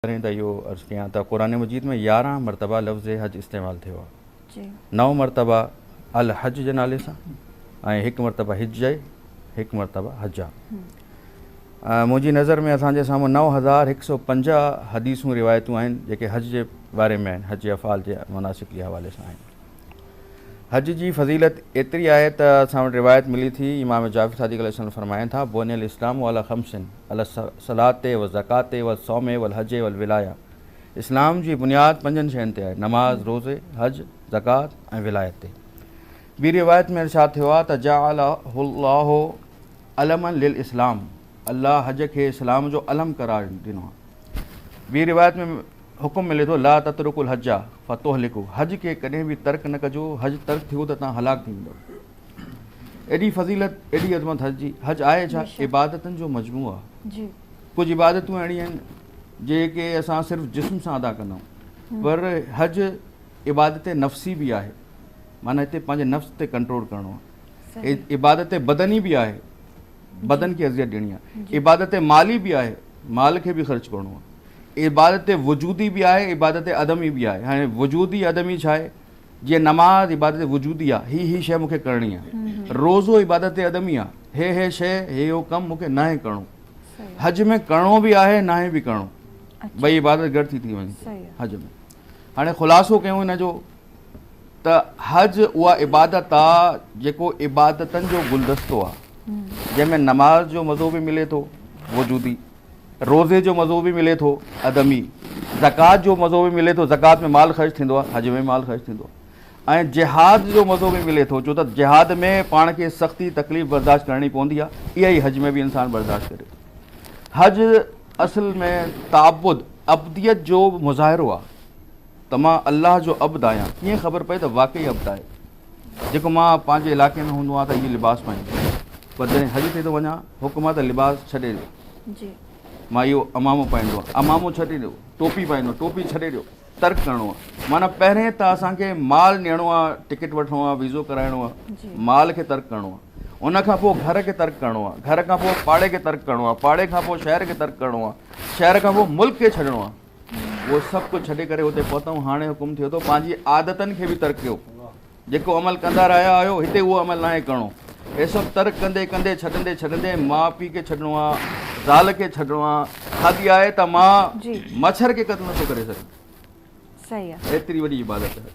करें त इहो अर्ज़ु कयां त क़ुरान मजीद में 11 मरतबा लफ़्ज़ हज इस्तेमालु थियो आहे। 9 मरतबा अल हज जे नाले सां ऐं 1 मरतबा हिज आहे, 1 मरतबा हज आहे। मुंहिंजी नज़र में असांजे साम्हूं 9150 हदीसूं रिवायतूं आहिनि जेके हज जे बारे में आहिनि, हज अफ़ाल जे मनासिक जे हवाले सां आहिनि। हज जी फज़ीलत एतिरी आहे त असां वटि रिवायत मिली थी, इमाम जाफ़र सादिक़ अलैहिस्सलाम फरमाइनि था बुनियल इस्लाम अला ख़म्सिन अला सलाते व ज़काते व सौमे वल हजे वल विलाया। इस्लाम जी बुनियाद 5 शयुनि ते आहे, नमाज़, रोज़े, हज, ज़कात ऐं विलायत ते। ॿी रिवायत में इरशाद थियो आहे त जअलहुल्लाहु अलमन लिल इस्लाम, अल्लाह हज खे इस्लाम जो अलम करार ॾिनो आहे। ॿी रिवायत में हुकुम मिले थो ला ततरुकुल हजा फतुहलिकु, हज खे कॾहिं बि तर्क न कजो, हज तर्क थियो त तव्हां हलाक थी वेंदव। एॾी फज़ीलत, एॾी अज़मत हज जी। हज आहे छा? इबादतनि जो मजमू आहे। कुझु इबादतूं अहिड़ियूं आहिनि जेके असां सिर्फ़ु जिस्म सां अदा कंदा आहियूं, पर हज इबादत नफ़्सी बि आहे, माना हिते पंहिंजे नफ़्स ते कंट्रोल करिणो आहे। इबादत बदनी बि आहे, बदन खे अज़ियत ॾियणी आहे। इबादत माली बि आहे, माल खे बि ख़र्च करिणो आहे। इबादत वजूदी भी है, इबादत अदमी भी है। हाँ वजूदी अदमी छा है, जी नमाज इबादत वजूदी है, ही शय मूंखे करणी है। रोज़ो इबादत अदमी है, हे शय हे यो कम मूंखे नाहे करणो। हज में करणो भी है, नाहे भी करणो, भई इबादत गॾु थी वञे हज में। हाँ ख़ुलासो कयूं इन जो त हज उहा इबादत आहे जेको इबादतनि जो गुलदस्तो आहे, जंहिंमें नमाज जो मज़ो भी मिले थो वजूदी, रोज़े जो मज़ो भी मिले थो अदमी, ज़कात जो मज़ो भी मिले थो, ज़कात में माल ख़र्च थींदो आहे, हज में माल ख़र्च थींदो आहे, ऐं जिहाद जो मज़ो भी मिले थो, छो त जिहाद में पाण खे सख़्ती तकलीफ़ बर्दाश्त करणी पवंदी आहे, इहा ई हज में भी इंसान बर्दाश्त करे। हज असल में ताबुद अब्दियत जो मुज़ाहिरो आहे त मां अल्लाह जो अब्द आहियां। कीअं ख़बर पए त वाक़ई अब्द आहे। जेको मां पंहिंजे इलाइक़े में हूंदो आहे त इहो लिबास पाईंदो, पर जॾहिं हज ते थो वञा हुकुम आहे त लिबास छॾे ॾियो, मां इहो अमामो पाईंदो आहे, अमामो छॾे ॾियो, टोपी पाईंदो, टोपी छॾे ॾियो, तर्क करिणो आहे। माना पहिरें त असांखे माल ॾियणो आहे, टिकट वठिणो आहे, वीज़ो कराइणो आहे, माल खे तर्क करिणो आहे। उनखां पोइ घर खे तर्क करिणो आहे, घर खां पोइ पाड़े खे तर्क करिणो आहे, पाड़े खां पोइ शहर खे तर्क करिणो आहे, शहर खां पोइ मुल्क खे छॾिणो आहे। उहो सभु कुझु छॾे करे हुते पहुतऊं। हाणे हुकुम थियो थो पंहिंजी आदतनि खे बि तर्क कयो, जेको अमल कंदा रहिया आहियो हिते उहो अमल नाहे करिणो। हे सभु तर्क कंदे कंदे छॾंदे छॾंदे माउ पीउ खे छॾिणो आहे, ज़ाल खे छॾिणो आहे। खाधी आहे त मां मच्छर खे क़तलु नथो करे सघां, एतिरी वॾी इबादत आहे।